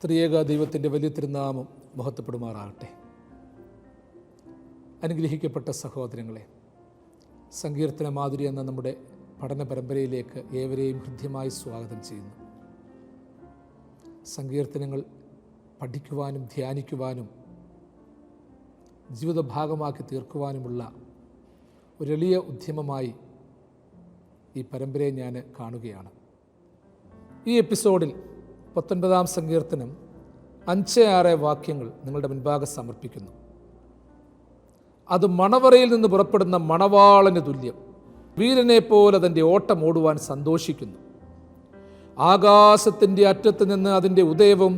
ത്രിയേക ദൈവത്തിൻ്റെ വലിയ തിരുനാമം മഹത്വപ്പെടുമാറാകട്ടെ. അനുഗ്രഹിക്കപ്പെട്ട സഹോദരങ്ങളെ, സങ്കീർത്തന മാധുരി എന്ന നമ്മുടെ പഠന പരമ്പരയിലേക്ക് ഏവരെയും ഹൃദ്യമായി സ്വാഗതം ചെയ്യുന്നു. സങ്കീർത്തനങ്ങൾ പഠിക്കുവാനും ധ്യാനിക്കുവാനും ജീവിത ഭാഗമാക്കി തീർക്കുവാനുമുള്ള ഒരു എളിയ ഉദ്യമമായി ഈ പരമ്പരയെ ഞാൻ കാണുകയാണ്. ഈ എപ്പിസോഡിൽ 19-ാം സങ്കീർത്തനം 5-6 വാക്യങ്ങൾ നിങ്ങളുടെ മുൻപാകെ സമർപ്പിക്കുന്നു. അത് മണവറയിൽ നിന്ന് പുറപ്പെടുന്ന മണവാളന് തുല്യം, വീരനെ പോലെ തൻ്റെ ഓട്ടം ഓടുവാൻ സന്തോഷിക്കുന്നു. ആകാശത്തിൻ്റെ അറ്റത്ത് നിന്ന് അതിൻ്റെ ഉദയവും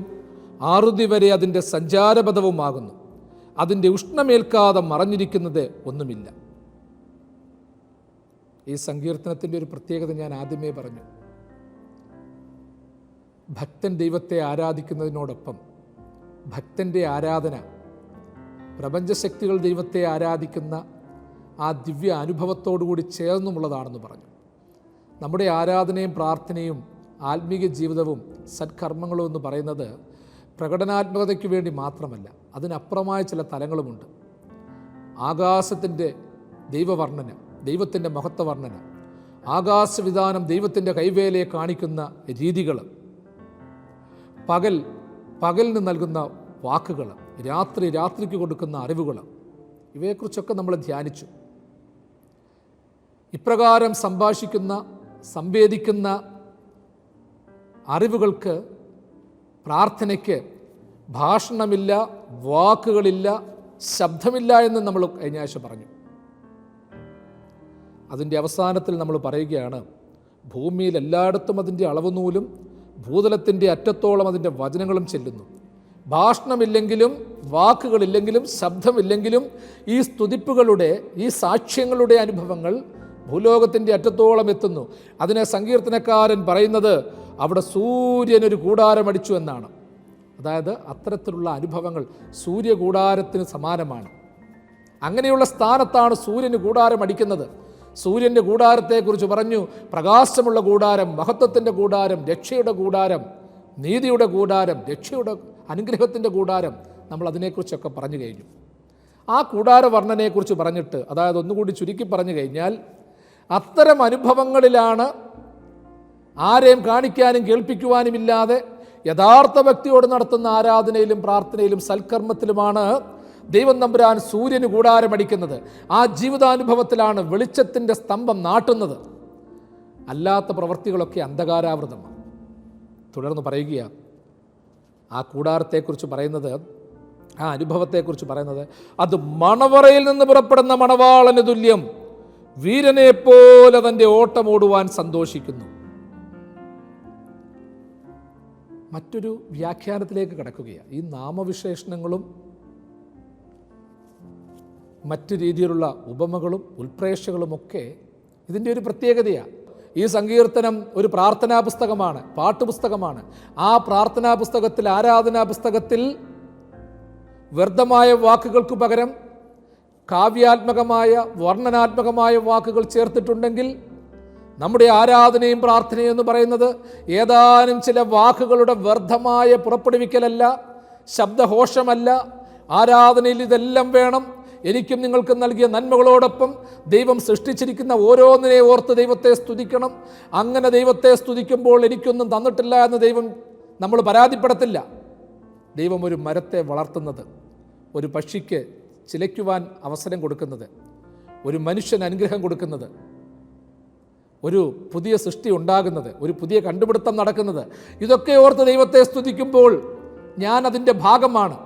ആറുതി വരെ അതിൻ്റെ സഞ്ചാരപഥവുമാകുന്നു. അതിൻ്റെ ഉഷ്ണമേൽക്കാതെ മറഞ്ഞിരിക്കുന്നത് ഒന്നുമില്ല. ഈ സങ്കീർത്തനത്തിൻ്റെ ഒരു പ്രത്യേകത ഞാൻ ആദ്യമേ പറഞ്ഞു. ഭക്തൻ ദൈവത്തെ ആരാധിക്കുന്നതിനോടൊപ്പം ഭക്തൻ്റെ ആരാധന പ്രപഞ്ചശക്തികൾ ദൈവത്തെ ആരാധിക്കുന്ന ആ ദിവ്യ അനുഭവത്തോടുകൂടി ചേർന്നുമുള്ളതാണെന്ന് പറഞ്ഞു. നമ്മുടെ ആരാധനയും പ്രാർത്ഥനയും ആത്മീക ജീവിതവും സത്കർമ്മങ്ങളും എന്ന് പറയുന്നത് പ്രകടനാത്മകതയ്ക്ക് വേണ്ടി മാത്രമല്ല, അതിനപ്പുറമായ ചില തലങ്ങളുമുണ്ട്. ആകാശത്തിൻ്റെ ദൈവവർണ്ണന, ദൈവത്തിൻ്റെ മഹത്വവർണ്ണന, ആകാശവിധാനം ദൈവത്തിൻ്റെ കൈവേലയെ കാണിക്കുന്ന രീതികൾ, പകലിന് നൽകുന്ന വാക്കുകൾ, രാത്രിക്ക് കൊടുക്കുന്ന അറിവുകൾ, ഇവയെക്കുറിച്ചൊക്കെ നമ്മൾ ധ്യാനിച്ചു. ഇപ്രകാരം സംവേദിക്കുന്ന അറിവുകൾക്ക്, പ്രാർത്ഥനയ്ക്ക് ഭാഷണമില്ല, വാക്കുകളില്ല, ശബ്ദമില്ല എന്ന് നമ്മൾ കഴിഞ്ഞ ആഴ്ച പറഞ്ഞു. അതിൻ്റെ അവസാനത്തിൽ നമ്മൾ പറയുകയാണ്, ഭൂമിയിൽ എല്ലായിടത്തും അതിൻ്റെ അളവുനൂലും ഭൂതലത്തിൻ്റെ അറ്റത്തോളം അതിൻ്റെ വചനങ്ങളും ചെല്ലുന്നു. ഭാഷണമില്ലെങ്കിലും വാക്കുകളില്ലെങ്കിലും ശബ്ദമില്ലെങ്കിലും ഈ സ്തുതിപ്പുകളുടെ, ഈ സാക്ഷ്യങ്ങളുടെ അനുഭവങ്ങൾ ഭൂലോകത്തിൻ്റെ അറ്റത്തോളം എത്തുന്നു. അതിനെ സങ്കീർത്തനക്കാരൻ പറയുന്നത് അവിടെ സൂര്യനൊരു കൂടാരമടിച്ചു എന്നാണ്. അതായത് അത്തരത്തിലുള്ള അനുഭവങ്ങൾ സൂര്യകൂടാരത്തിന് സമാനമാണ്. അങ്ങനെയുള്ള സ്ഥാനത്താണ് സൂര്യന് കൂടാരമടിക്കുന്നത്. സൂര്യൻ്റെ കൂടാരത്തെക്കുറിച്ച് പറഞ്ഞു, പ്രകാശമുള്ള കൂടാരം, മഹത്വത്തിൻ്റെ കൂടാരം, രക്ഷയുടെ കൂടാരം, നീതിയുടെ കൂടാരം, രക്ഷയുടെ അനുഗ്രഹത്തിൻ്റെ കൂടാരം. നമ്മൾ അതിനെക്കുറിച്ചൊക്കെ പറഞ്ഞു കഴിഞ്ഞു. ആ കൂടാര വർണ്ണനയെക്കുറിച്ച് പറഞ്ഞിട്ട്, അതായത് ഒന്നുകൂടി ചുരുക്കി പറഞ്ഞു കഴിഞ്ഞാൽ, അത്തരം അനുഭവങ്ങളിലാണ് ആരെയും കാണിക്കാനും കേൾപ്പിക്കുവാനും ഇല്ലാതെ യഥാർത്ഥ ഭക്തിയോട് നടത്തുന്ന ആരാധനയിലും പ്രാർത്ഥനയിലും സൽക്കർമ്മത്തിലുമാണ് ദൈവം തമ്പുരാൻ സൂര്യന് കൂടാരമടിക്കുന്നത്. ആ ജീവിതാനുഭവത്തിലാണ് വെളിച്ചത്തിൻ്റെ സ്തംഭം നാട്ടുന്നത്. അല്ലാത്ത പ്രവൃത്തികളൊക്കെ അന്ധകാരാവൃതമാണ്. തുടർന്ന് പറയുക, ആ കൂടാരത്തെക്കുറിച്ച് പറയുന്നത്, ആ അനുഭവത്തെക്കുറിച്ച് പറയുന്നത്, അത് മണവറയിൽ നിന്ന് പുറപ്പെടുന്ന മണവാളന് തുല്യം, വീരനെ പോലെ തൻ്റെ ഓട്ടമോടുവാൻ സന്തോഷിക്കുന്നു. മറ്റൊരു വ്യാഖ്യാനത്തിലേക്ക് കടക്കുകയാണ്. ഈ നാമവിശേഷണങ്ങളും മറ്റു രീതിയിലുള്ള ഉപമകളും ഉൽപ്രേക്ഷകളുമൊക്കെ ഇതിൻ്റെ ഒരു പ്രത്യേകതയാണ്. ഈ സങ്കീർത്തനം ഒരു പ്രാർത്ഥനാ പുസ്തകമാണ്, പാട്ടുപുസ്തകമാണ്. ആ പ്രാർത്ഥനാ പുസ്തകത്തിൽ, ആരാധനാ പുസ്തകത്തിൽ വ്യർത്ഥമായ വാക്കുകൾക്ക് പകരം കാവ്യാത്മകമായ, വർണ്ണനാത്മകമായ വാക്കുകൾ ചേർത്തിട്ടുണ്ടെങ്കിൽ നമ്മുടെ ആരാധനയും പ്രാർത്ഥനയും എന്ന് പറയുന്നത് ഏതാനും ചില വാക്കുകളുടെ വ്യർത്ഥമായ പുറപ്പെടുവിക്കലല്ല, ശബ്ദഘോഷമല്ല. ആരാധനയിൽ ഇതെല്ലാം വേണം. എനിക്കും നിങ്ങൾക്കും നൽകിയ നന്മകളോടൊപ്പം ദൈവം സൃഷ്ടിച്ചിരിക്കുന്ന ഓരോന്നിനെ ഓർത്ത് ദൈവത്തെ സ്തുതിക്കണം. അങ്ങനെ ദൈവത്തെ സ്തുതിക്കുമ്പോൾ എനിക്കൊന്നും തന്നിട്ടില്ല എന്ന് ദൈവം നമ്മൾ പരാതിപ്പെടത്തില്ല. ദൈവം ഒരു മരത്തെ വളർത്തുന്നത്, ഒരു പക്ഷിക്ക് ചിലയ്ക്കുവാൻ അവസരം കൊടുക്കുന്നത്, ഒരു മനുഷ്യന് അനുഗ്രഹം കൊടുക്കുന്നത്, ഒരു പുതിയ സൃഷ്ടി ഉണ്ടാകുന്നത്, ഒരു പുതിയ കണ്ടുപിടുത്തം നടക്കുന്നത്, ഇതൊക്കെ ഓർത്ത് ദൈവത്തെ സ്തുതിക്കുമ്പോൾ ഞാൻ അതിൻ്റെ ഭാഗമാണ്.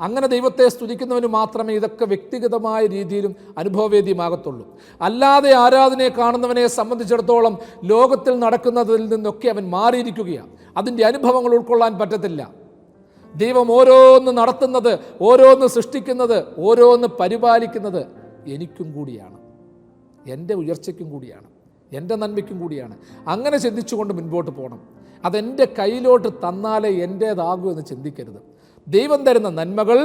അങ്ങനെ ദൈവത്തെ സ്തുതിക്കുന്നവന് മാത്രമേ ഇതൊക്കെ വ്യക്തിഗതമായ രീതിയിലും അനുഭവവേദ്യമാകത്തുള്ളൂ. അല്ലാതെ ആരാധനയെ കാണുന്നവനെ സംബന്ധിച്ചിടത്തോളം ലോകത്തിൽ നടക്കുന്നതിൽ നിന്നൊക്കെ അവൻ മാറിയിരിക്കുകയാണ്. അതിൻ്റെ അനുഭവങ്ങൾ ഉൾക്കൊള്ളാൻ പറ്റത്തില്ല. ദൈവം ഓരോന്ന് നടത്തുന്നത്, ഓരോന്ന് സൃഷ്ടിക്കുന്നത്, ഓരോന്ന് പരിപാലിക്കുന്നത് എനിക്കും കൂടിയാണ്, എൻ്റെ ഉയർച്ചയ്ക്കും കൂടിയാണ്, എൻ്റെ നന്മയ്ക്കും കൂടിയാണ്. അങ്ങനെ ചിന്തിച്ചുകൊണ്ട് മുൻപോട്ട് പോകണം. അതെൻ്റെ കയ്യിലോട്ട് തന്നാലേ എൻ്റേതാകൂ എന്ന് ചിന്തിക്കരുത്. ദൈവം തരുന്ന നന്മകൾ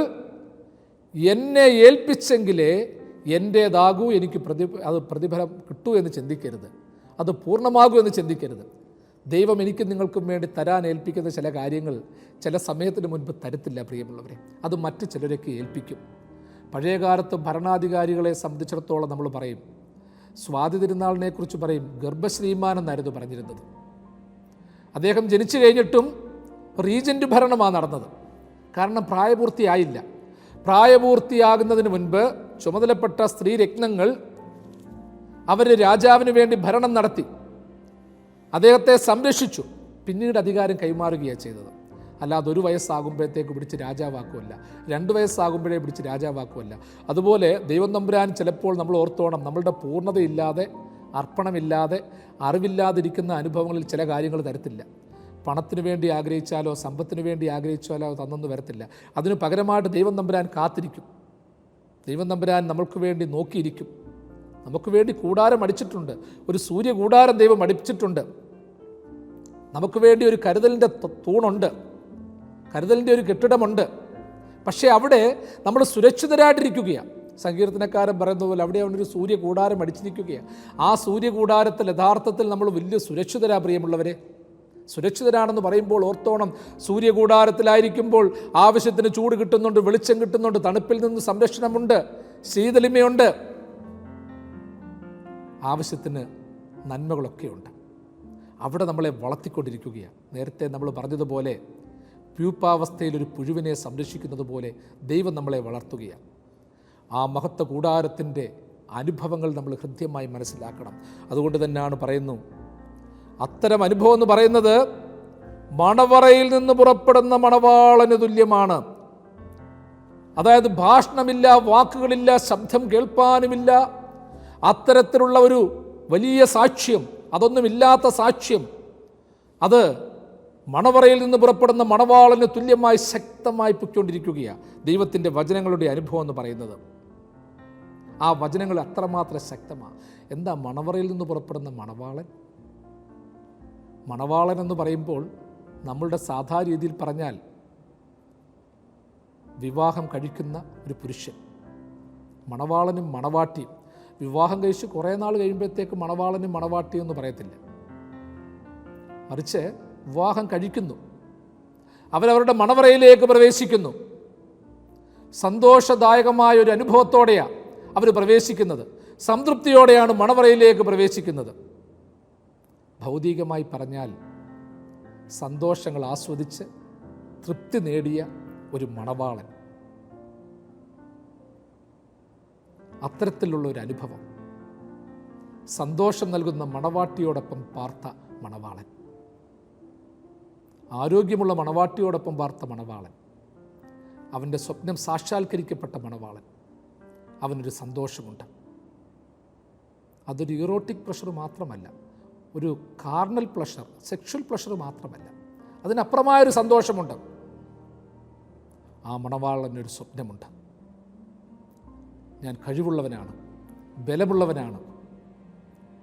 എന്നെ ഏൽപ്പിച്ചെങ്കിലേ എൻ്റേതാകൂ, എനിക്ക് പ്രതിഫലം കിട്ടൂ എന്ന് ചിന്തിക്കരുത്. അത് പൂർണ്ണമാകൂ എന്ന് ചിന്തിക്കരുത്. ദൈവം എനിക്കും നിങ്ങൾക്കും വേണ്ടി തരാൻ ഏൽപ്പിക്കുന്ന ചില കാര്യങ്ങൾ ചില സമയത്തിന് മുൻപ് തരത്തില്ല പ്രിയമുള്ളവരെ. അത് മറ്റ് ചിലരൊക്കെ ഏൽപ്പിക്കും. പഴയകാലത്ത് ഭരണാധികാരികളെ സംബന്ധിച്ചിടത്തോളം നമ്മൾ പറയും, സ്വാതി തിരുനാളിനെ കുറിച്ച് പറയും, ഗർഭശ്രീമാൻ എന്നായിരുന്നു പറഞ്ഞിരുന്നത്. അദ്ദേഹം ജനിച്ചു കഴിഞ്ഞിട്ടും റീജൻ്റ് ഭരണമാണ് നടന്നത്. കാരണം പ്രായപൂർത്തിയായില്ല. പ്രായപൂർത്തിയാകുന്നതിന് മുൻപ് ചുമതലപ്പെട്ട സ്ത്രീരത്നങ്ങൾ അവർ രാജാവിന് വേണ്ടി ഭരണം നടത്തി, അദ്ദേഹത്തെ സംരക്ഷിച്ചു. പിന്നീട് അധികാരം കൈമാറുകയാണ് ചെയ്തത്. അല്ലാതെ 1 വയസ്സാകുമ്പോഴത്തേക്ക് പിടിച്ച് രാജാവാക്കുമല്ല, 2 വയസ്സാകുമ്പോഴേ പിടിച്ച് രാജാവാക്കുമല്ല. അതുപോലെ ദൈവം തമ്പുരാൻ ചിലപ്പോൾ നമ്മൾ ഓർത്തോണം, നമ്മളുടെ പൂർണ്ണതയില്ലാതെ, അർപ്പണമില്ലാതെ, അറിവില്ലാതിരിക്കുന്ന അനുഭവങ്ങളിൽ ചില കാര്യങ്ങൾ തരത്തില്ല. പണത്തിന് വേണ്ടി ആഗ്രഹിച്ചാലോ സമ്പത്തിന് വേണ്ടി ആഗ്രഹിച്ചാലോ തന്നെന്ന് വരത്തില്ല. അതിന് പകരമായിട്ട് ദൈവം തമ്പുരാൻ കാത്തിരിക്കും. ദൈവം തമ്പുരാൻ നമ്മൾക്ക് വേണ്ടി നോക്കിയിരിക്കും. നമുക്ക് വേണ്ടി കൂടാരം അടിച്ചിട്ടുണ്ട്, ഒരു സൂര്യ കൂടാരം ദൈവം അടിച്ചിട്ടുണ്ട്. നമുക്ക് വേണ്ടി ഒരു കരുതലിൻ്റെ തൂണുണ്ട്, കരുതലിൻ്റെ ഒരു കെട്ടിടമുണ്ട്. പക്ഷേ അവിടെ നമ്മൾ സുരക്ഷിതരായിട്ടിരിക്കുകയാണ്. സങ്കീർത്തനക്കാരൻ പറയുന്ന പോലെ അവിടെ അവനൊരു സൂര്യ കൂടാരം അടിച്ചിരിക്കുകയാണ്. ആ സൂര്യ കൂടാരത്തിൽ യഥാർത്ഥത്തിൽ നമ്മൾ വലിയ സുരക്ഷിതരാ പ്രിയമുള്ളവരെ. സുരക്ഷിതരാണെന്ന് പറയുമ്പോൾ ഓർത്തോണം, സൂര്യകൂടാരത്തിലായിരിക്കുമ്പോൾ ആവശ്യത്തിന് ചൂട് കിട്ടുന്നുണ്ട്, വെളിച്ചം കിട്ടുന്നുണ്ട്, തണുപ്പിൽ നിന്ന് സംരക്ഷണമുണ്ട്, ശീതളിമയുണ്ട്, ആവശ്യത്തിന് നന്മകളൊക്കെയുണ്ട്. അവിടെ നമ്മളെ വളർത്തിക്കൊണ്ടിരിക്കുകയാണ്. നേരത്തെ നമ്മൾ പറഞ്ഞതുപോലെ പ്യൂപ്പാവസ്ഥയിൽ ഒരു പുഴുവിനെ സംരക്ഷിക്കുന്നത് പോലെ ദൈവം നമ്മളെ വളർത്തുകയാണ്. ആ മഹത്വ കൂടാരത്തിൻ്റെ അനുഭവങ്ങൾ നമ്മൾ ഹൃദ്യമായി മനസ്സിലാക്കണം. അതുകൊണ്ട് തന്നെയാണ് പറയുന്നു, അത്തരം അനുഭവം എന്ന് പറയുന്നത് മണവറയിൽ നിന്ന് പുറപ്പെടുന്ന മണവാളന് തുല്യമാണ്. അതായത് ഭാഷണമില്ല, വാക്കുകളില്ല, ശബ്ദം കേൾപ്പാനുമില്ല, അത്തരത്തിലുള്ള ഒരു വലിയ സാക്ഷ്യം, അതൊന്നുമില്ലാത്ത സാക്ഷ്യം, അത് മണവറയിൽ നിന്ന് പുറപ്പെടുന്ന മണവാളന് തുല്യമായി ശക്തമായി പൊയ്ക്കൊണ്ടിരിക്കുകയാണ് ദൈവത്തിൻ്റെ വചനങ്ങളുടെ അനുഭവം എന്ന് പറയുന്നത്. ആ വചനങ്ങൾ അത്രമാത്രം ശക്തമാണ്. എന്താ മണവറയിൽ നിന്ന് പുറപ്പെടുന്ന മണവാളൻ? മണവാളൻ എന്ന് പറയുമ്പോൾ നമ്മളുടെ സാധാരണ രീതിയിൽ പറഞ്ഞാൽ വിവാഹം കഴിക്കുന്ന ഒരു പുരുഷൻ. മണവാളനും മണവാട്ടിയും വിവാഹം കഴിച്ച് കുറേ നാൾ കഴിയുമ്പോഴത്തേക്ക് മണവാളനും മണവാട്ടിയും എന്ന് പറയത്തില്ല. മറിച്ച് വിവാഹം കഴിക്കുന്നു, അവരവരുടെ മണവറയിലേക്ക് പ്രവേശിക്കുന്നു. സന്തോഷദായകമായ ഒരു അനുഭവത്തോടെയാണ് അവർ പ്രവേശിക്കുന്നത്, സംതൃപ്തിയോടെയാണ് മണവറയിലേക്ക് പ്രവേശിക്കുന്നത്. ഭൗതികമായി പറഞ്ഞാൽ സന്തോഷങ്ങൾ ആസ്വദിച്ച് തൃപ്തി നേടിയ ഒരു മണവാളൻ, അത്തരത്തിലുള്ള ഒരു അനുഭവം, സന്തോഷം നൽകുന്ന മണവാട്ടിയോടൊപ്പം പാർത്ത മണവാളൻ, ആരോഗ്യമുള്ള മണവാട്ടിയോടൊപ്പം പാർത്ത മണവാളൻ, അവൻ്റെ സ്വപ്നം സാക്ഷാത്കരിക്കപ്പെട്ട മണവാളൻ, അവനൊരു സന്തോഷമുണ്ട്. അതൊരു ഇറോട്ടിക് പ്ലഷർ മാത്രമല്ല, ഒരു കാർണൽ പ്ലഷർ, സെക്ഷൽ പ്ലഷർ മാത്രമല്ല, അതിനപ്പുറമായൊരു സന്തോഷമുണ്ട്. ആ മണവാളനൊരു സ്വപ്നമുണ്ട്. ഞാൻ കഴിവുള്ളവനാണ്, ബലമുള്ളവനാണ്,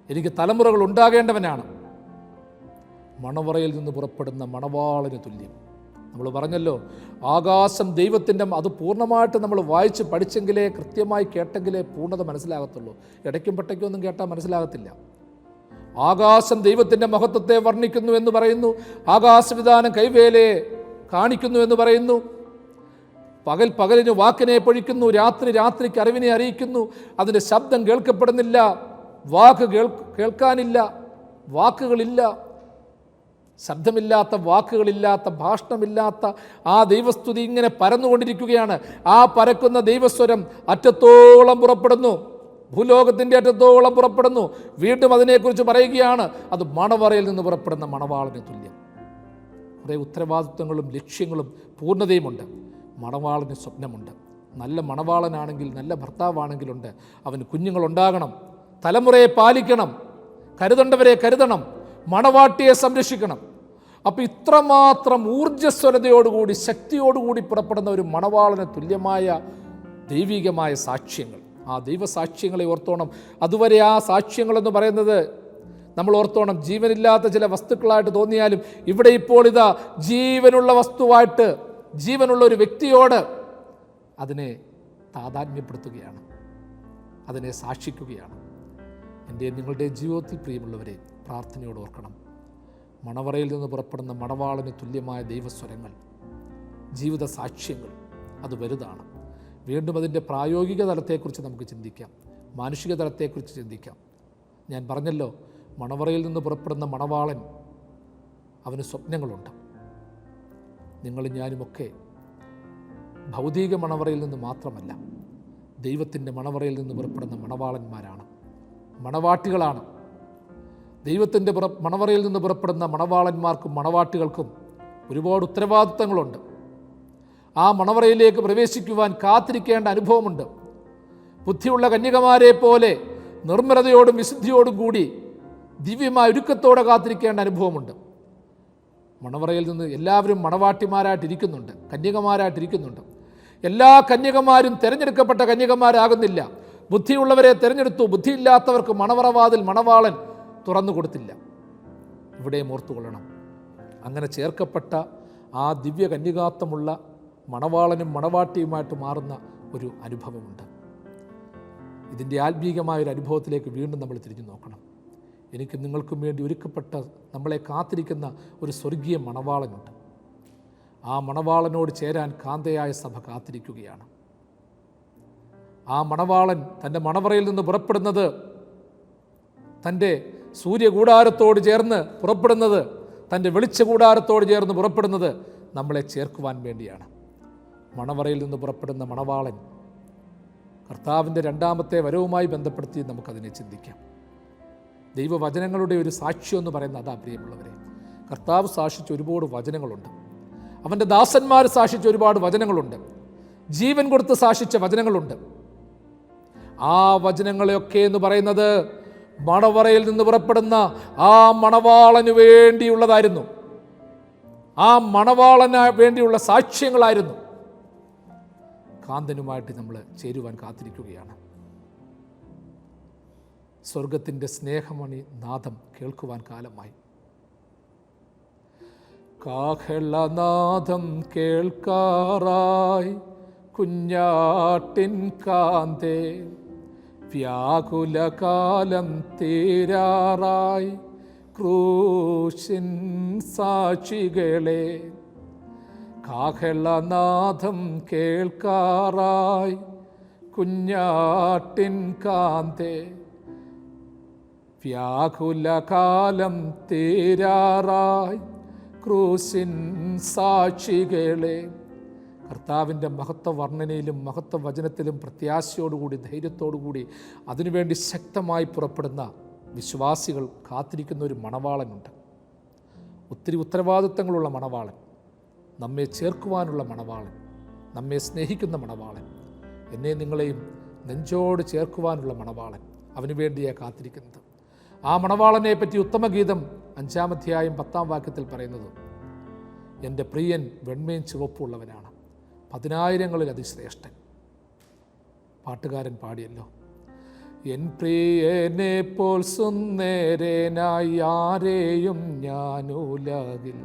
എനിക്ക് തലമുറകൾ ഉണ്ടാകേണ്ടവനാണ്. മണവറയിൽ നിന്ന് പുറപ്പെടുന്ന മണവാളന് തുല്യം. നമ്മൾ പറഞ്ഞല്ലോ, ആകാശം ദൈവത്തിൻ്റെ, അത് പൂർണ്ണമായിട്ട് നമ്മൾ വായിച്ച് പഠിച്ചെങ്കിലേ, കൃത്യമായി കേട്ടെങ്കിലേ പൂർണ്ണത മനസ്സിലാകത്തുള്ളൂ. ഇടയ്ക്കും പെട്ടയ്ക്കും ഒന്നും കേട്ടാൽ മനസ്സിലാകത്തില്ല. ആകാശം ദൈവത്തിൻ്റെ മഹത്വത്തെ വർണ്ണിക്കുന്നു എന്ന് പറയുന്നു, ആകാശവിധാനം കൈവേലയെ കാണിക്കുന്നു എന്ന് പറയുന്നു, പകൽ പകലിന് വാക്കിനെ പൊഴിക്കുന്നു, രാത്രി രാത്രിക്ക് അറിവിനെ അറിയിക്കുന്നു. അതിൻ്റെ ശബ്ദം കേൾക്കപ്പെടുന്നില്ല, വാക്ക് കേൾക്കാനില്ല, വാക്കുകളില്ല, ശബ്ദമില്ലാത്ത, വാക്കുകളില്ലാത്ത, ഭാഷണമില്ലാത്ത ആ ദൈവസ്തുതി ഇങ്ങനെ പരന്നുകൊണ്ടിരിക്കുകയാണ്. ആ പരക്കുന്ന ദൈവസ്വരം അറ്റത്തോളം പുറപ്പെടുന്നു, ഭൂലോകത്തിൻ്റെ അറ്റത്തോളം പുറപ്പെടുന്നു. വീണ്ടും അതിനെക്കുറിച്ച് പറയുകയാണ്, അത് മണവറയിൽ നിന്ന് പുറപ്പെടുന്ന മണവാളന് തുല്യം. കുറേ ഉത്തരവാദിത്വങ്ങളും ലക്ഷ്യങ്ങളും പൂർണ്ണതയുമുണ്ട്. മണവാളന് സ്വപ്നമുണ്ട്. നല്ല മണവാളനാണെങ്കിൽ, നല്ല ഭർത്താവാണെങ്കിലുണ്ട്, അവന് കുഞ്ഞുങ്ങളുണ്ടാകണം, തലമുറയെ പാലിക്കണം, കരുതേണ്ടവരെ കരുതണം, മണവാട്ടിയെ സംരക്ഷിക്കണം. അപ്പോൾ ഇത്രമാത്രം ഊർജ്ജസ്വലതയോടുകൂടി, ശക്തിയോടുകൂടി പുറപ്പെടുന്ന ഒരു മണവാളന് തുല്യമായ ദൈവികമായ സാക്ഷ്യങ്ങൾ, ആ ദൈവസാക്ഷ്യങ്ങളെ ഓർത്തോണം. അതുവരെ ആ സാക്ഷ്യങ്ങളെന്ന് പറയുന്നത് നമ്മൾ ഓർത്തോണം, ജീവനില്ലാത്ത ചില വസ്തുക്കളായിട്ട് തോന്നിയാലും ഇവിടെ ഇപ്പോൾ ഇതാ ജീവനുള്ള വസ്തുവായിട്ട്, ജീവനുള്ള ഒരു വ്യക്തിയോട് അതിനെ താതാത്മ്യപ്പെടുത്തുകയാണ്, അതിനെ സാക്ഷിക്കുകയാണ്. എൻ്റെ നിങ്ങളുടെ ജീവിതത്തിൽ പ്രിയമുള്ളവരെ, പ്രാർത്ഥനയോട് ഓർക്കണം, മണവറയിൽ നിന്ന് പുറപ്പെടുന്ന മണവാളന് തുല്യമായ ദൈവസ്വരങ്ങൾ, ജീവിത സാക്ഷ്യങ്ങൾ, അത് വലുതാണ്. വീണ്ടും അതിൻ്റെ പ്രായോഗിക തലത്തെക്കുറിച്ച് നമുക്ക് ചിന്തിക്കാം, മാനുഷിക തലത്തെക്കുറിച്ച് ചിന്തിക്കാം. ഞാൻ പറഞ്ഞല്ലോ, മണവറയിൽ നിന്ന് പുറപ്പെടുന്ന മണവാളൻ, അവന് സ്വപ്നങ്ങളുണ്ട്. നിങ്ങളും ഞാനുമൊക്കെ ഭൗതിക മണവറയിൽ നിന്ന് മാത്രമല്ല, ദൈവത്തിൻ്റെ മണവറയിൽ നിന്ന് പുറപ്പെടുന്ന മണവാളന്മാരാണ്, മണവാട്ടികളാണ്. ദൈവത്തിൻ്റെ മണവറയിൽ നിന്ന് പുറപ്പെടുന്ന മണവാളന്മാർക്കും മണവാട്ടികൾക്കും ഒരുപാട് ഉത്തരവാദിത്തങ്ങളുണ്ട്. ആ മണവറയിലേക്ക് പ്രവേശിക്കുവാൻ കാത്തിരിക്കേണ്ട അനുഭവമുണ്ട്. ബുദ്ധിയുള്ള കന്യകമാരെ പോലെ നിർമ്മലതയോടും വിശുദ്ധിയോടും കൂടി ദിവ്യമായ ഒരുക്കത്തോടെ കാത്തിരിക്കേണ്ട അനുഭവമുണ്ട്. മണവറയിൽ നിന്ന് എല്ലാവരും മണവാട്ടിമാരായിട്ടിരിക്കുന്നുണ്ട്, കന്യകമാരായിട്ടിരിക്കുന്നുണ്ട്. എല്ലാ കന്യകമാരും തിരഞ്ഞെടുക്കപ്പെട്ട കന്യകമാരാകുന്നില്ല. ബുദ്ധിയുള്ളവരെ തിരഞ്ഞെടുത്തു, ബുദ്ധിയില്ലാത്തവർക്ക് മണവറവാതിൽ മണവാളൻ തുറന്നു കൊടുത്തില്ല. ഇവിടെയും ഓർത്തുകൊള്ളണം, അങ്ങനെ ചേർക്കപ്പെട്ട ആ ദിവ്യ കന്യകാത്വമുള്ള മണവാളനും മണവാട്ടിയുമായിട്ട് മാറുന്ന ഒരു അനുഭവമുണ്ട്. ഇതിൻ്റെ ആത്മീകമായൊരു അനുഭവത്തിലേക്ക് വീണ്ടും നമ്മൾ തിരിഞ്ഞു നോക്കണം. എനിക്ക് നിങ്ങൾക്കും വേണ്ടി ഒരുക്കപ്പെട്ട, നമ്മളെ കാത്തിരിക്കുന്ന ഒരു സ്വർഗീയ മണവാളനുണ്ട്. ആ മണവാളനോട് ചേരാൻ കാന്തയായ സഭ കാത്തിരിക്കുകയാണ്. ആ മണവാളൻ തൻ്റെ മണവറയിൽ നിന്ന് പുറപ്പെടുന്നത്, തൻ്റെ സൂര്യകൂടാരത്തോട് ചേർന്ന് പുറപ്പെടുന്നത്, തൻ്റെ വെളിച്ചകൂടാരത്തോട് ചേർന്ന് പുറപ്പെടുന്നത് നമ്മളെ ചേർക്കുവാൻ വേണ്ടിയാണ്. മണവറയിൽ നിന്ന് പുറപ്പെടുന്ന മണവാളൻ കർത്താവിൻ്റെ രണ്ടാമത്തെ വരവുമായി ബന്ധപ്പെടുത്തി നമുക്കതിനെ ചിന്തിക്കാം. ദൈവവചനങ്ങളുടെ ഒരു സാക്ഷ്യം എന്ന് പറയുന്നത് അതാ, പ്രിയമുള്ളവരെ. കർത്താവ് സാക്ഷിച്ച ഒരുപാട് വചനങ്ങളുണ്ട്, അവൻ്റെ ദാസന്മാർ സാക്ഷിച്ച ഒരുപാട് വചനങ്ങളുണ്ട്, ജീവൻ കൊടുത്ത് സാക്ഷിച്ച വചനങ്ങളുണ്ട്. ആ വചനങ്ങളെയൊക്കെ എന്ന് പറയുന്നത് മണവറയിൽ നിന്ന് പുറപ്പെടുന്ന ആ മണവാളന് വേണ്ടിയുള്ളതായിരുന്നു. ആ മണവാളന് വേണ്ടിയുള്ള സാക്ഷ്യങ്ങളായിരുന്നു. കാന്തനുമായിട്ട് നമ്മൾ ചേരുവാൻ കാത്തിരിക്കുകയാണ്. സ്വർഗത്തിൻ്റെ സ്നേഹമണി നാദം കേൾക്കുവാൻ കാലമായി. കാഹളനാദം കേൾക്കാറായി കുഞ്ഞാട്ടിൻ കാന്തേ, വ്യാകുലകാലം തീരാറായി ക്രൂശിൻ സാക്ഷികളെ. കാഹളനാദം കേൾക്കാറായി കുഞ്ഞാട്ടിൻ കാന്തേ, വ്യാകുലകാലം തീരാറായി ക്രൂശിൻ സാക്ഷികളെ. കർത്താവിൻ്റെ മഹത്വ വർണ്ണനയിലും മഹത്വ വചനത്തിലും പ്രത്യാശയോടുകൂടി, ധൈര്യത്തോടുകൂടി അതിനുവേണ്ടി ശക്തമായി പുറപ്പെടുന്ന വിശ്വാസികൾ കാത്തിരിക്കുന്ന ഒരു മണവാളനുണ്ട്. ഒത്തിരി ഉത്തരവാദിത്തങ്ങളുള്ള മണവാളൻ, നമ്മെ ചേർക്കുവാനുള്ള മണവാളൻ, നമ്മെ സ്നേഹിക്കുന്ന മണവാളൻ, എന്നെ നിങ്ങളെയും നെഞ്ചോട് ചേർക്കുവാനുള്ള മണവാളൻ, അവന് വേണ്ടിയാണ് കാത്തിരിക്കുന്നത്. ആ മണവാളനെ പറ്റി ഉത്തമഗീതം 5-ാം അധ്യായം 10-ാം വാക്യത്തിൽ പറയുന്നത്, എൻ്റെ പ്രിയൻ വെണ്മയും ചുവപ്പുള്ളവനാണ്, 10,000-ങ്ങളിൽ അതിശ്രേഷ്ഠൻ. പാട്ടുകാരൻ പാടിയല്ലോ, എൻ പ്രിയനെ പോൽ സുന്ദരനായി ആരെയും ഞാനുലകിൽ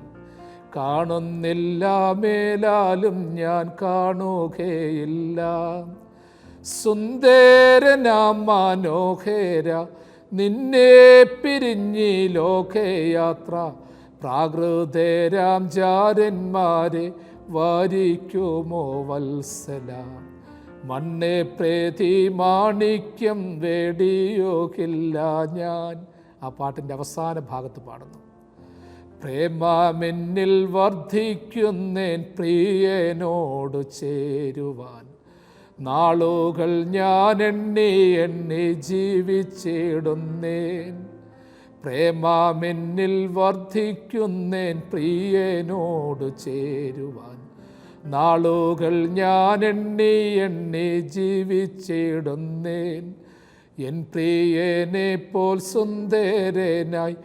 കാണുന്നില്ല, മേലാലും ഞാൻ കാണുകയില്ല. സുന്ദരനാം മനോഹര നിന്നെ പിരിഞ്ഞി ലോകയാത്ര, പ്രാകൃതരാം ജാരന്മാരെ വരിക്കുമോ വത്സല. മണ്ണെ പ്രതി മാണിക്യം വേടിയോകില്ല ഞാൻ. ആ പാട്ടിൻ്റെ അവസാന ഭാഗത്ത് പാടുന്നു, പ്രേമമെന്നിൽ വർദ്ധിക്കുന്നേൻ പ്രിയനോട് ചേരുവാൻ, നാളുകൾ ഞാൻ എണ്ണി ജീവിച്ചിടുന്നേൻ. പ്രേമമെന്നിൽ വർദ്ധിക്കുന്നേൻ പ്രിയനോട് ചേരുവാൻ, നാളുകൾ ഞാൻ എണ്ണി ജീവിച്ചിടുന്നേൻ. എൻ പ്രിയനെ പോൽ സുന്ദരനായി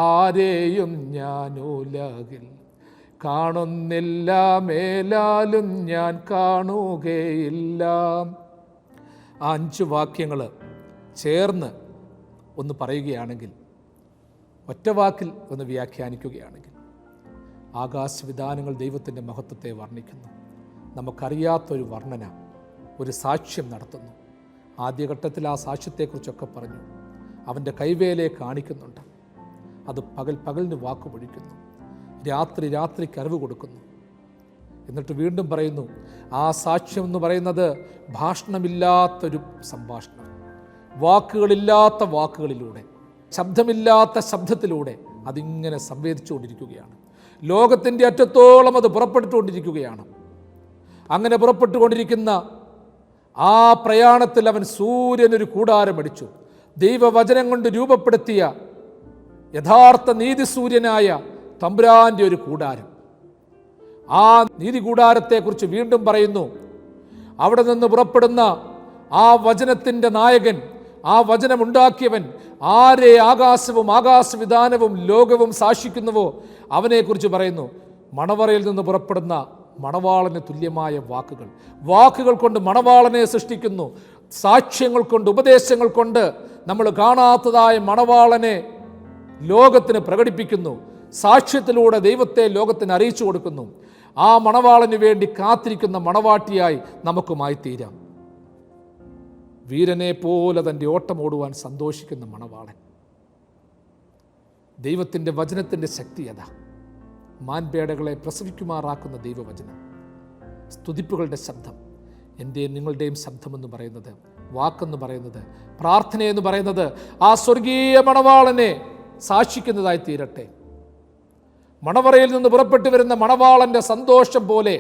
ആരെയും ഞാൻ ഉലകിൽ കാണുന്നില്ല, മേലാലും ഞാൻ കാണുകയില്ല. ആ 5 വാക്യങ്ങൾ ചേർന്ന് ഒന്ന് പറയുകയാണെങ്കിൽ, ഒറ്റ വാക്കിൽ ഒന്ന് വ്യാഖ്യാനിക്കുകയാണെങ്കിൽ, ആകാശവിധാനങ്ങൾ ദൈവത്തിൻ്റെ മഹത്വത്തെ വർണ്ണിക്കുന്നു. നമുക്കറിയാത്തൊരു വർണ്ണന, ഒരു സാക്ഷ്യം നടത്തുന്നു. ആദ്യഘട്ടത്തിൽ ആ സാക്ഷ്യത്തെക്കുറിച്ചൊക്കെ പറഞ്ഞു, അവൻ്റെ കൈവേലയെ കാണിക്കുന്നുണ്ട്. അത് പകലിന് വാക്ക് പൊഴിക്കുന്നു, രാത്രിക്ക് അറിവ് കൊടുക്കുന്നു. എന്നിട്ട് വീണ്ടും പറയുന്നു, ആ സാക്ഷ്യം എന്ന് പറയുന്നത് ഭാഷണമില്ലാത്തൊരു സംഭാഷണം, വാക്കുകളില്ലാത്ത വാക്കുകളിലൂടെ, ശബ്ദമില്ലാത്ത ശബ്ദത്തിലൂടെ അതിങ്ങനെ സംവേദിച്ചുകൊണ്ടിരിക്കുകയാണ്. ലോകത്തിൻ്റെ അറ്റത്തോളം അത് പുറപ്പെട്ടുകൊണ്ടിരിക്കുകയാണ്. അങ്ങനെ പുറപ്പെട്ടുകൊണ്ടിരിക്കുന്ന ആ പ്രയാണത്തിൽ അവൻ സൂര്യനൊരു കൂടാരമടിച്ചു. ദൈവവചനം കൊണ്ട് രൂപപ്പെടുത്തിയ യഥാർത്ഥ നീതിസൂര്യനായ തമ്പുരാൻ്റെ ഒരു കൂടാരം. ആ നീതി കൂടാരത്തെക്കുറിച്ച് വീണ്ടും പറയുന്നു, അവിടെ നിന്ന് പുറപ്പെടുന്ന ആ വചനത്തിൻ്റെ നായകൻ, ആ വചനമുണ്ടാക്കിയവൻ, ആരെ ആകാശവും ആകാശവിധാനവും ലോകവും സാക്ഷിക്കുന്നുവോ അവനെക്കുറിച്ച് പറയുന്നു. മണവറയിൽ നിന്ന് പുറപ്പെടുന്ന മണവാളന് തുല്യമായ വാക്കുകൾ കൊണ്ട് മണവാളനെ സൃഷ്ടിക്കുന്നു. സാക്ഷ്യങ്ങൾ കൊണ്ട്, ഉപദേശങ്ങൾ കൊണ്ട് നമ്മൾ കാണാത്തതായ മണവാളനെ ലോകത്തിന് പ്രകടിപ്പിക്കുന്നു. സാക്ഷ്യത്തിലൂടെ ദൈവത്തെ ലോകത്തിന് അറിയിച്ചു കൊടുക്കുന്നു. ആ മണവാളന് വേണ്ടി കാത്തിരിക്കുന്ന മണവാട്ടിയായി നമുക്കുമായി തീരാം. വീരനെ പോലെ തൻ്റെ ഓട്ടം ഓടുവാൻ സന്തോഷിക്കുന്ന മണവാളൻ. ദൈവത്തിൻ്റെ വചനത്തിൻ്റെ ശക്തി അതാ. മാൻപേടകളെ പ്രസവിക്കുമാറാക്കുന്ന ദൈവവചനം, സ്തുതിപ്പുകളുടെ ശബ്ദം, എൻ്റെയും നിങ്ങളുടെയും ശബ്ദമെന്ന് പറയുന്നത്, വാക്കെന്ന് പറയുന്നത്, പ്രാർത്ഥനയെന്ന് പറയുന്നത് ആ സ്വർഗീയ മണവാളനെ സാക്ഷിക്കുന്നതായി തീരട്ടെ. മണവറയിൽ നിന്ന് പുറപ്പെട്ടു വരുന്ന മണവാളൻ്റെ സന്തോഷം പോലെ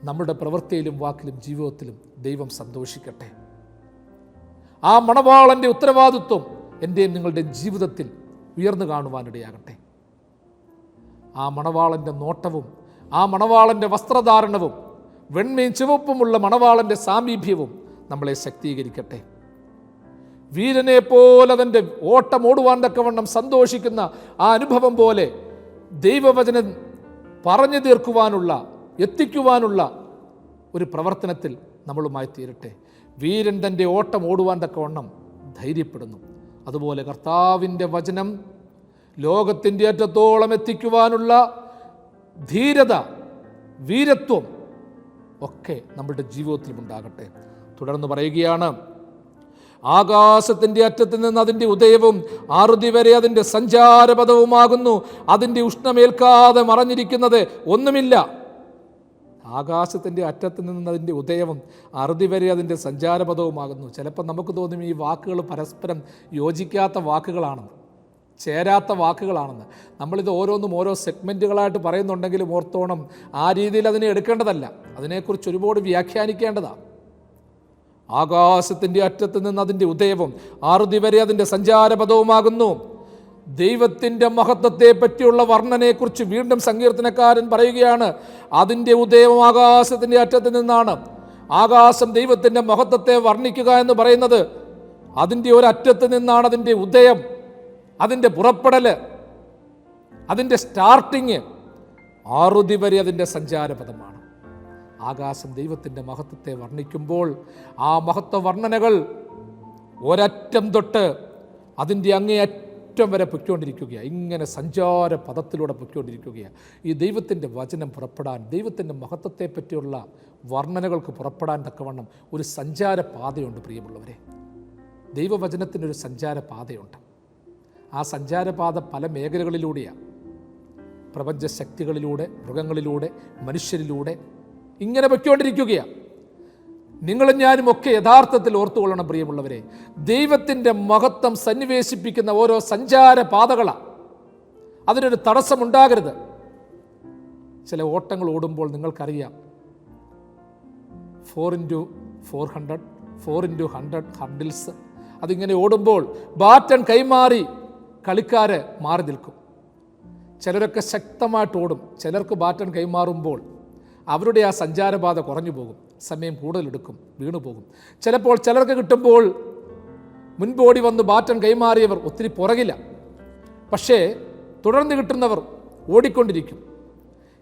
നമ്മുടെ പ്രവൃത്തിയിലും വാക്കിലും ജീവിതത്തിലും ദൈവം സന്തോഷിക്കട്ടെ. ആ മണവാളൻ്റെ ഉത്തരവാദിത്വം എൻ്റെയും നിങ്ങളുടെയും ജീവിതത്തിൽ ഉയർന്നു കാണുവാനിടയാകട്ടെ. ആ മണവാളൻ്റെ നോട്ടവും, ആ മണവാളൻ്റെ വസ്ത്രധാരണവും, വെണ്മയും ചുവപ്പുമുള്ള മണവാളൻ്റെ സാമീപ്യവും നമ്മളെ ശക്തീകരിക്കട്ടെ. വീരനെ പോലെ തൻ്റെ ഓട്ടം ഓടുവാൻ തക്കവണ്ണം സന്തോഷിക്കുന്ന ആ അനുഭവം പോലെ ദൈവവചനം പറഞ്ഞു തീർക്കുവാനുള്ള, എത്തിക്കുവാനുള്ള ഒരു പ്രവർത്തനത്തിൽ നമ്മളുമായി തീരട്ടെ. വീരൻ തൻ്റെ ഓട്ടം ഓടുവാൻ തക്കവണ്ണം ധൈര്യപ്പെടുന്നു. അതുപോലെ കർത്താവിൻ്റെ വചനം ലോകത്തിൻ്റെ അറ്റത്തോളം എത്തിക്കുവാനുള്ള ധീരത, വീരത്വം ഒക്കെ നമ്മുടെ ജീവിതത്തിലും ഉണ്ടാകട്ടെ. തുടർന്ന് പറയുകയാണ്, ആകാശത്തിൻ്റെ അറ്റത്ത് നിന്ന് അതിൻ്റെ ഉദയവും ആറുതി വരെ അതിൻ്റെ സഞ്ചാരപഥവുമാകുന്നു. അതിൻ്റെ ഉഷ്ണമേൽക്കാതെ മറഞ്ഞിരിക്കുന്നത് ഒന്നുമില്ല. ആകാശത്തിൻ്റെ അറ്റത്ത് നിന്ന് അതിൻ്റെ ഉദയവും അറുതി വരെ അതിൻ്റെ സഞ്ചാരപഥവുമാകുന്നു. ചിലപ്പോൾ നമുക്ക് തോന്നും ഈ വാക്കുകൾ പരസ്പരം യോജിക്കാത്ത വാക്കുകളാണെന്ന്, ചേരാത്ത വാക്കുകളാണെന്ന്. നമ്മളിത് ഓരോന്നും ഓരോ സെഗ്മെൻറ്റുകളായിട്ട് പറയുന്നുണ്ടെങ്കിലും ഓർത്തോണം, ആ രീതിയിൽ അതിനെ എടുക്കേണ്ടതല്ല. അതിനെക്കുറിച്ച് ഒരുപാട് വ്യാഖ്യാനിക്കേണ്ടതാണ്. ആകാശത്തിൻ്റെ അറ്റത്ത് നിന്ന് അതിൻ്റെ ഉദയവും ആറുതി വരെ അതിൻ്റെ സഞ്ചാരപഥവുമാകുന്നു. ദൈവത്തിൻ്റെ മഹത്വത്തെ പറ്റിയുള്ള വർണ്ണനയെക്കുറിച്ച് വീണ്ടും സങ്കീർത്തനക്കാരൻ പറയുകയാണ്. അതിൻ്റെ ഉദയവും ആകാശത്തിൻ്റെ അറ്റത്ത് നിന്നാണ്. ആകാശം ദൈവത്തിൻ്റെ മഹത്വത്തെ വർണ്ണിക്കുക എന്ന് പറയുന്നത് അതിൻ്റെ ഒരറ്റത്ത് നിന്നാണ്. അതിൻ്റെ ഉദയം, അതിൻ്റെ പുറപ്പെടൽ, അതിൻ്റെ സ്റ്റാർട്ടിങ്, ആറുതി വരെ അതിൻ്റെ സഞ്ചാരപഥമാണ്. ആകാശം ദൈവത്തിൻ്റെ മഹത്വത്തെ വർണ്ണിക്കുമ്പോൾ ആ മഹത്വ വർണ്ണനകൾ ഒരറ്റം തൊട്ട് അതിൻ്റെ അങ്ങേയറ്റം വരെ പൊയ്ക്കൊണ്ടിരിക്കുകയാണ്. ഇങ്ങനെ സഞ്ചാര പദത്തിലൂടെ പൊയ്ക്കൊണ്ടിരിക്കുകയാണ്. ഈ ദൈവത്തിൻ്റെ വചനം പുറപ്പെടാൻ, ദൈവത്തിൻ്റെ മഹത്വത്തെ പറ്റിയുള്ള വർണ്ണനകൾക്ക് പുറപ്പെടാൻ തക്കവണ്ണം ഒരു സഞ്ചാര പാതയുണ്ട് പ്രിയമുള്ളവരെ. ദൈവവചനത്തിനൊരു സഞ്ചാര പാതയുണ്ട്. ആ സഞ്ചാരപാത പല മേഖലകളിലൂടെയാണ്. പ്രപഞ്ചശക്തികളിലൂടെ, മൃഗങ്ങളിലൂടെ, മനുഷ്യരിലൂടെ ഇങ്ങനെ പൊയ്ക്കൊണ്ടിരിക്കുകയാണ്. നിങ്ങളും ഞാനും ഒക്കെ യഥാർത്ഥത്തിൽ ഓർത്തുകൊള്ളണം പ്രിയമുള്ളവരെ, ദൈവത്തിൻ്റെ മഹത്വം സന്നിവേശിപ്പിക്കുന്ന ഓരോ സഞ്ചാര പാതകളാണ്. അതിനൊരു തടസ്സമുണ്ടാകരുത്. ചില ഓട്ടങ്ങൾ ഓടുമ്പോൾ നിങ്ങൾക്കറിയാം, 4x400, 4x100 ഹർഡിൽസ്. അതിങ്ങനെ ഓടുമ്പോൾ ബാറ്റൺ കൈമാറി കളിക്കാർ മാറി നിൽക്കും. ചിലരൊക്കെ ശക്തമായിട്ട് ഓടും. ചിലർക്ക് ബാറ്റൺ കൈമാറുമ്പോൾ അവരുടെ ആ സഞ്ചാരപാത കുറഞ്ഞു പോകും, സമയം കൂടുതലെടുക്കും, വീണു പോകും. ചിലപ്പോൾ ചിലർക്ക് കിട്ടുമ്പോൾ മുൻപോടി വന്ന് ബാറ്റൺ കൈമാറിയവർ ഒത്തിരി പുറകില്ല, പക്ഷേ തുടർന്ന് കിട്ടുന്നവർ ഓടിക്കൊണ്ടിരിക്കും.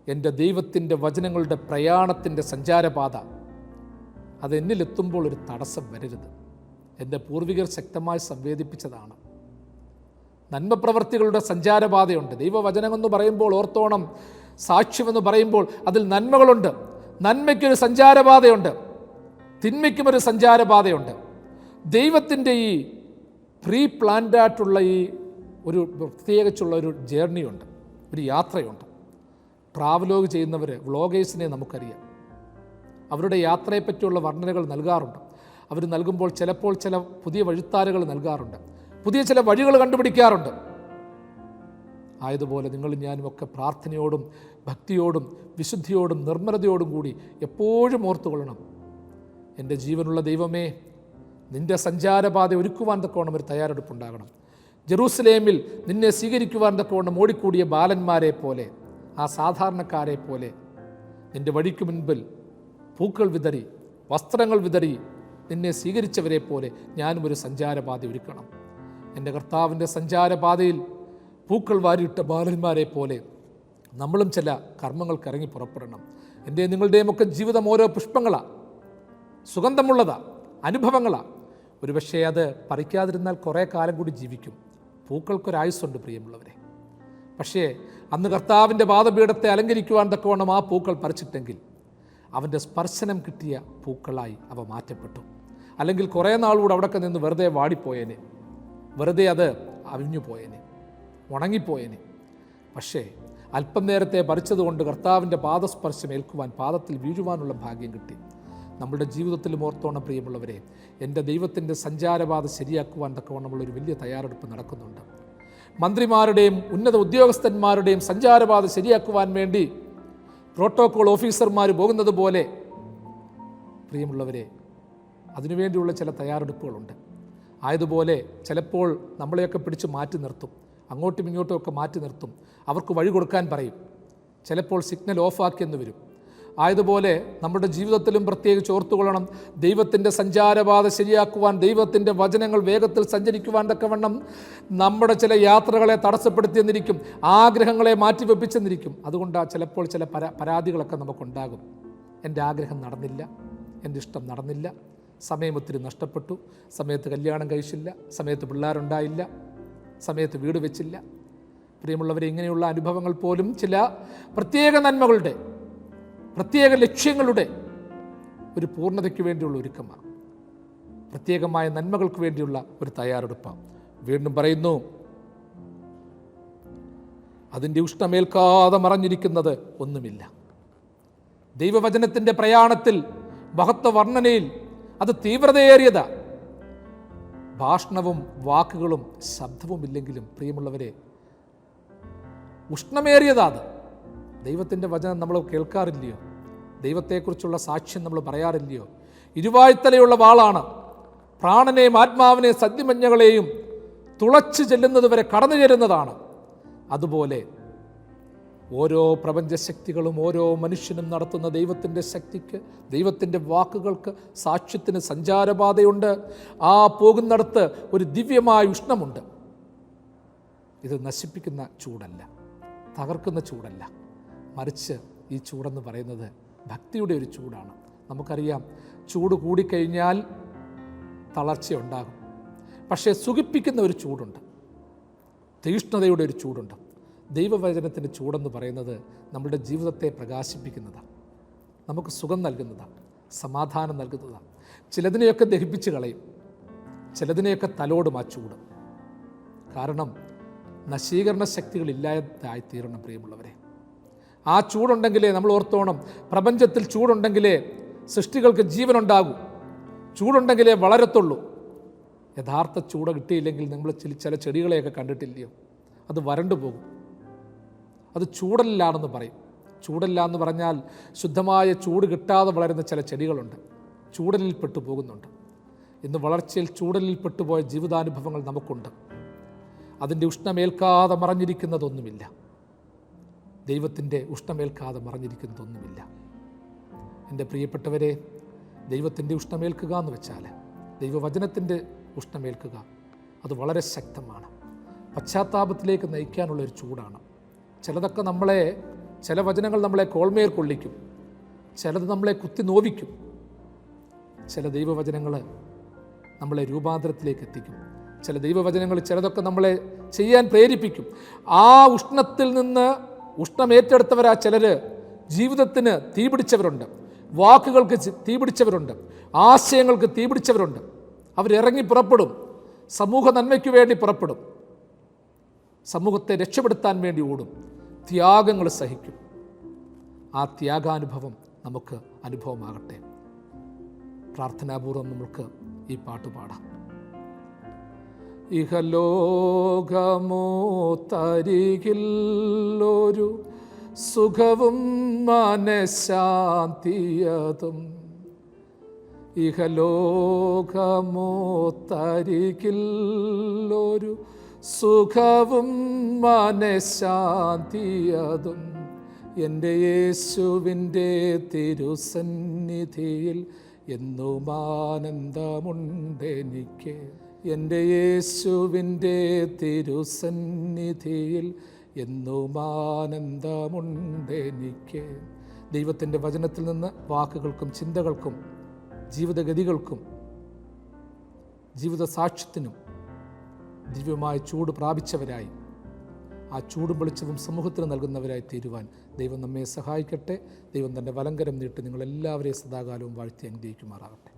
എൻ്റെ ദൈവത്തിൻ്റെ വചനങ്ങളുടെ പ്രയാണത്തിൻ്റെ സഞ്ചാരപാത അതെന്നിലെത്തുമ്പോൾ ഒരു തടസ്സം വരരുത്. എൻ്റെ പൂർവികർ ശക്തമായി സംവേദിപ്പിച്ചതാണ്. നന്മപ്രവർത്തികളുടെ സഞ്ചാരപാതയുണ്ട്. ദൈവവചനമെന്ന് പറയുമ്പോൾ ഓർത്തോണം, സാക്ഷ്യമെന്ന് പറയുമ്പോൾ അതിൽ നന്മകളുണ്ട്. നന്മയ്ക്കൊരു സഞ്ചാരപാതയുണ്ട്, തിന്മയ്ക്കുമൊരു സഞ്ചാരപാതയുണ്ട്. ദൈവത്തിൻ്റെ ഈ പ്രീ പ്ലാൻഡായിട്ടുള്ള ഈ ഒരു പ്രത്യേകിച്ചുള്ള ഒരു ജേർണിയുണ്ട്, ഒരു യാത്രയുണ്ട്. ട്രാവലോഗ് ചെയ്യുന്നവർ, വ്ളോഗേഴ്സിനെ നമുക്കറിയാം. അവരുടെ യാത്രയെപ്പറ്റിയുള്ള വർണ്ണനകൾ നൽകാറുണ്ട്. അവർ നൽകുമ്പോൾ ചിലപ്പോൾ ചില പുതിയ വഴിത്താരുകൾ നൽകാറുണ്ട്, പുതിയ ചില വഴികൾ കണ്ടുപിടിക്കാറുണ്ട്. ആയതുപോലെ നിങ്ങളും ഞാനുമൊക്കെ പ്രാർത്ഥനയോടും ഭക്തിയോടും വിശുദ്ധിയോടും നിർമ്മലതയോടും കൂടി എപ്പോഴും ഓർത്തുകൊള്ളണം, എൻ്റെ ജീവനുള്ള ദൈവമേ, നിൻ്റെ സഞ്ചാരപാത ഒരുക്കുവാൻ തക്കവണ്ണം ഒരു തയ്യാറെടുപ്പുണ്ടാകണം. ജെറൂസലേമിൽ നിന്നെ സ്വീകരിക്കുവാൻ തക്കവണ്ണം ഓടിക്കൂടിയ ബാലന്മാരെ പോലെ, ആ സാധാരണക്കാരെ പോലെ നിൻ്റെ വഴിക്ക് മുൻപിൽ പൂക്കൾ വിതറി വസ്ത്രങ്ങൾ വിതറി നിന്നെ സ്വീകരിച്ചവരെ പോലെ ഞാനും ഒരു സഞ്ചാരപാത ഒരുക്കണം. എൻ്റെ കർത്താവിൻ്റെ സഞ്ചാരപാതയിൽ പൂക്കൾ വാരിയിട്ട ബാലന്മാരെ പോലെ നമ്മളും ചില കർമ്മങ്ങൾക്ക് ഇറങ്ങി പുറപ്പെടണം. എൻ്റെ നിങ്ങളുടെയുമൊക്കെ ജീവിതം ഓരോ പുഷ്പങ്ങളാണ്, സുഗന്ധമുള്ളതാണ്, അനുഭവങ്ങളാണ്. ഒരുപക്ഷെ അത് പറിക്കാതിരുന്നാൽ കുറേ കാലം കൂടി ജീവിക്കും. പൂക്കൾക്കൊരായുസ്സുണ്ട് പ്രിയമുള്ളവരെ. പക്ഷേ അന്ന് കർത്താവിൻ്റെ പാദപീഠത്തെ അലങ്കരിക്കുവാൻ തക്കവണ്ണം ആ പൂക്കൾ പറിച്ചിട്ടെങ്കിൽ അവൻ്റെ സ്പർശനം കിട്ടിയ പൂക്കളായി അവ മാറ്റപ്പെട്ടു. അല്ലെങ്കിൽ കുറേ നാളുകൂടെ അവിടെയൊക്കെ നിന്ന് വെറുതെ വാടിപ്പോയേനെ, വെറുതെ അത് അവിഞ്ഞു പോയേനെ, ഉണങ്ങിപ്പോയേനെ. പക്ഷേ അല്പം നേരത്തെ പറിച്ചതുകൊണ്ട് കർത്താവിൻ്റെ പാദസ്പർശം ഏൽക്കുവാൻ, പാദത്തിൽ വീഴുവാനുള്ള ഭാഗ്യം കിട്ടി. നമ്മുടെ ജീവിതത്തിലും ഓർത്തോണം പ്രിയമുള്ളവരെ, എൻ്റെ ദൈവത്തിൻ്റെ സഞ്ചാരപാത ശരിയാക്കുവാൻ തക്കവണ്ണമുള്ളൊരു വലിയ തയ്യാറെടുപ്പ് നടക്കുന്നുണ്ട്. മന്ത്രിമാരുടെയും ഉന്നത ഉദ്യോഗസ്ഥന്മാരുടെയും സഞ്ചാരപാത ശരിയാക്കുവാൻ വേണ്ടി പ്രോട്ടോകോൾ ഓഫീസർമാർ പോകുന്നത് പോലെ പ്രിയമുള്ളവരെ അതിനുവേണ്ടിയുള്ള ചില തയ്യാറെടുപ്പുകളുണ്ട്. ആയതുപോലെ ചിലപ്പോൾ നമ്മളെയൊക്കെ പിടിച്ച് മാറ്റി നിർത്തും, അങ്ങോട്ടും ഇങ്ങോട്ടും ഒക്കെ മാറ്റി നിർത്തും, അവർക്ക് വഴി കൊടുക്കാൻ പറയും. ചിലപ്പോൾ സിഗ്നൽ ഓഫാക്കിയെന്ന് വരും. ആയതുപോലെ നമ്മുടെ ജീവിതത്തിലും പ്രത്യേകിച്ച് ഓർത്തുകൊള്ളണം, ദൈവത്തിൻ്റെ സഞ്ചാരപാത ശരിയാക്കുവാൻ, ദൈവത്തിൻ്റെ വചനങ്ങൾ വേഗത്തിൽ സഞ്ചരിക്കുവാൻ തക്കവണ്ണം നമ്മുടെ ചില യാത്രകളെ തടസ്സപ്പെടുത്തിയെന്നിരിക്കും, ആഗ്രഹങ്ങളെ മാറ്റിവെപ്പിച്ചെന്നിരിക്കും. അതുകൊണ്ടാണ് ചിലപ്പോൾ ചില പരാതികളൊക്കെ നമുക്കുണ്ടാകും. എൻ്റെ ആഗ്രഹം നടന്നില്ല, എൻ്റെ ഇഷ്ടം നടന്നില്ല, സമയം ഒത്തിരി നഷ്ടപ്പെട്ടു, സമയത്ത് കല്യാണം കഴിച്ചില്ല, സമയത്ത് പിള്ളേരുണ്ടായില്ല, സമയത്ത് വീട് വെച്ചില്ല. പ്രിയമുള്ളവരെ, ഇങ്ങനെയുള്ള അനുഭവങ്ങൾ പോലും ചില പ്രത്യേക നന്മകളുടെ, പ്രത്യേക ലക്ഷ്യങ്ങളുടെ ഒരു പൂർണ്ണതയ്ക്ക് വേണ്ടിയുള്ള ഒരുക്കമാണ്, പ്രത്യേകമായ നന്മകൾക്ക് വേണ്ടിയുള്ള ഒരു തയ്യാറെടുപ്പാണ്. വീണ്ടും പറയുന്നു, അതിൻ്റെ ഉഷ്ണമേൽക്കാതെ മറഞ്ഞിരിക്കുന്നത് ഒന്നുമില്ല. ദൈവവചനത്തിൻ്റെ പ്രയാണത്തിൽ, മഹത്വ വർണ്ണനയിൽ അത് തീവ്രതയേറിയതാ. ഭാഷണവും വാക്കുകളും ശബ്ദവും ഇല്ലെങ്കിലും പ്രിയമുള്ളവരെ ഉഷ്ണമേറിയതാത്. ദൈവത്തിൻ്റെ വചനം നമ്മൾ കേൾക്കാറില്ലയോ? ദൈവത്തെക്കുറിച്ചുള്ള സാക്ഷ്യം നമ്മൾ പറയാറില്ലയോ? ഇരുവായ്ത്തലയുള്ള വാളാണ്, പ്രാണനെയും ആത്മാവിനെയും സദ്യമഞ്ഞകളെയും തുളച്ചു ചെല്ലുന്നത് വരെ കടന്നു ചെല്ലുന്നതാണ്. അതുപോലെ ഓരോ പ്രപഞ്ചശക്തികളും ഓരോ മനുഷ്യനും നടത്തുന്ന ദൈവത്തിൻ്റെ ശക്തിക്ക്, ദൈവത്തിൻ്റെ വാക്കുകൾക്ക്, സാക്ഷ്യത്തിന് സഞ്ചാരപാതയുണ്ട്. ആ പോകുന്നിടത്ത് ഒരു ദിവ്യമായ ഉഷ്ണമുണ്ട്. ഇത് നശിപ്പിക്കുന്ന ചൂടല്ല, തകർക്കുന്ന ചൂടല്ല, മറിച്ച് ഈ ചൂടെന്ന് പറയുന്നത് ഭക്തിയുടെ ഒരു ചൂടാണ്. നമുക്കറിയാം, ചൂട് കൂടിക്കഴിഞ്ഞാൽ തളർച്ചയുണ്ടാകും. പക്ഷേ സുഖിപ്പിക്കുന്ന ഒരു ചൂടുണ്ട്, തീഷ്ണതയുടെ ഒരു ചൂടുണ്ട്. ദൈവവചനത്തിൻ്റെ ചൂടെന്ന് പറയുന്നത് നമ്മുടെ ജീവിതത്തെ പ്രകാശിപ്പിക്കുന്നതാണ്, നമുക്ക് സുഖം നൽകുന്നതാണ്, സമാധാനം നൽകുന്നതാണ്. ചിലതിനെയൊക്കെ ദഹിപ്പിച്ച് കളയും, ചിലതിനെയൊക്കെ തലോടും ആ ചൂട്. കാരണം നശീകരണ ശക്തികളില്ലാതായിത്തീരണം പ്രിയമുള്ളവരെ. ആ ചൂടുണ്ടെങ്കിലേ, നമ്മൾ ഓർത്തോണം, പ്രപഞ്ചത്തിൽ ചൂടുണ്ടെങ്കിലേ സൃഷ്ടികൾക്ക് ജീവനുണ്ടാകൂ, ചൂടുണ്ടെങ്കിലേ വളരത്തുള്ളൂ. യഥാർത്ഥ ചൂട് കിട്ടിയില്ലെങ്കിൽ നമ്മൾ ചില ചെടികളെയൊക്കെ കണ്ടിട്ടില്ലയോ? അത് വരണ്ടു പോകും, അത് ചൂടലില്ലാണെന്ന് പറയും. ചൂടല്ല എന്ന് പറഞ്ഞാൽ ശുദ്ധമായ ചൂട് കിട്ടാതെ വളരുന്ന ചില ചെടികളുണ്ട്, ചൂടലിൽ പെട്ടു പോകുന്നുണ്ട്. ഇന്ന് വളർച്ചയിൽ ചൂടലിൽ പെട്ടുപോയ ജീവിതാനുഭവങ്ങൾ നമുക്കുണ്ട്. അതിൻ്റെ ഉഷ്ണമേൽക്കാതെ മറഞ്ഞിരിക്കുന്നതൊന്നുമില്ല, ദൈവത്തിൻ്റെ ഉഷ്ണമേൽക്കാതെ മറഞ്ഞിരിക്കുന്നതൊന്നുമില്ല. എൻ്റെ പ്രിയപ്പെട്ടവരെ, ദൈവത്തിൻ്റെ ഉഷ്ണമേൽക്കുക എന്ന് വെച്ചാൽ ദൈവവചനത്തിൻ്റെ ഉഷ്ണമേൽക്കുക, അത് വളരെ ശക്തമാണ്. പശ്ചാത്താപത്തിലേക്ക് നയിക്കാനുള്ളൊരു ചൂടാണ്. ചിലതൊക്കെ ചില വചനങ്ങൾ നമ്മളെ കോൾമേർ കൊള്ളിക്കും, ചിലത് നമ്മളെ കുത്തി നോവിക്കും. ചില ദൈവവചനങ്ങൾ നമ്മളെ രൂപാന്തരത്തിലേക്ക് എത്തിക്കും. ചില ദൈവവചനങ്ങൾ ചിലതൊക്കെ നമ്മളെ ചെയ്യാൻ പ്രേരിപ്പിക്കും. ആ ഉഷ്ണത്തിൽ നിന്ന് ഉഷ്ണമേറ്റെടുത്തവരാ ചിലർ. ജീവിതത്തിന് തീപിടിച്ചവരുണ്ട്, വാക്കുകൾക്ക് തീപിടിച്ചവരുണ്ട്, ആശയങ്ങൾക്ക് തീപിടിച്ചവരുണ്ട്. അവരിറങ്ങി പുറപ്പെടും, സമൂഹ നന്മയ്ക്ക് വേണ്ടി പുറപ്പെടും. സമൂഹത്തെ രക്ഷപ്പെടുത്താൻ വേണ്ടി ഓടും, ത്യാഗങ്ങൾ സഹിക്കും. ആ ത്യാഗാനുഭവം നമുക്ക് അനുഭവമാകട്ടെ. പ്രാർത്ഥനാപൂർവം നമുക്ക് ഈ പാട്ട് പാടാം. ഇഹലോകമോ തരികിൽ ഒരു സുഖവും മനഃശാന്തിയതും, ഇഹലോകമോ തരികിൽ ഒരു സുഖവും മനഃശാന്തിയതും, എൻ്റെ യേശുവിൻ്റെ തിരുസന്നിധിയിൽ എന്നും ആനന്ദമുണ്ടെനിക്ക്. എൻ്റെ യേശുവിൻ്റെ തിരുസന്നിധിയിൽ എന്നും ആനന്ദമുണ്ടെനിക്ക്. ദൈവത്തിൻ്റെ വചനത്തിൽ നിന്ന് വാക്കുകൾക്കും ചിന്തകൾക്കും ജീവിതഗതികൾക്കും ജീവിത സാക്ഷ്യത്തിനും ദിവ്യമായ ചൂട് പ്രാപിച്ചവരായി, ആ ചൂടും വെളിച്ചവും സമൂഹത്തിന് നൽകുന്നവരായി തീരുവാൻ ദൈവം നമ്മെ സഹായിക്കട്ടെ. ദൈവം തൻ്റെ വലങ്കരം നീട്ടി നിങ്ങളെല്ലാവരെയും സദാകാലവും വാഴ്ത്തി അനുഗ്രഹിക്കുമാറാകട്ടെ.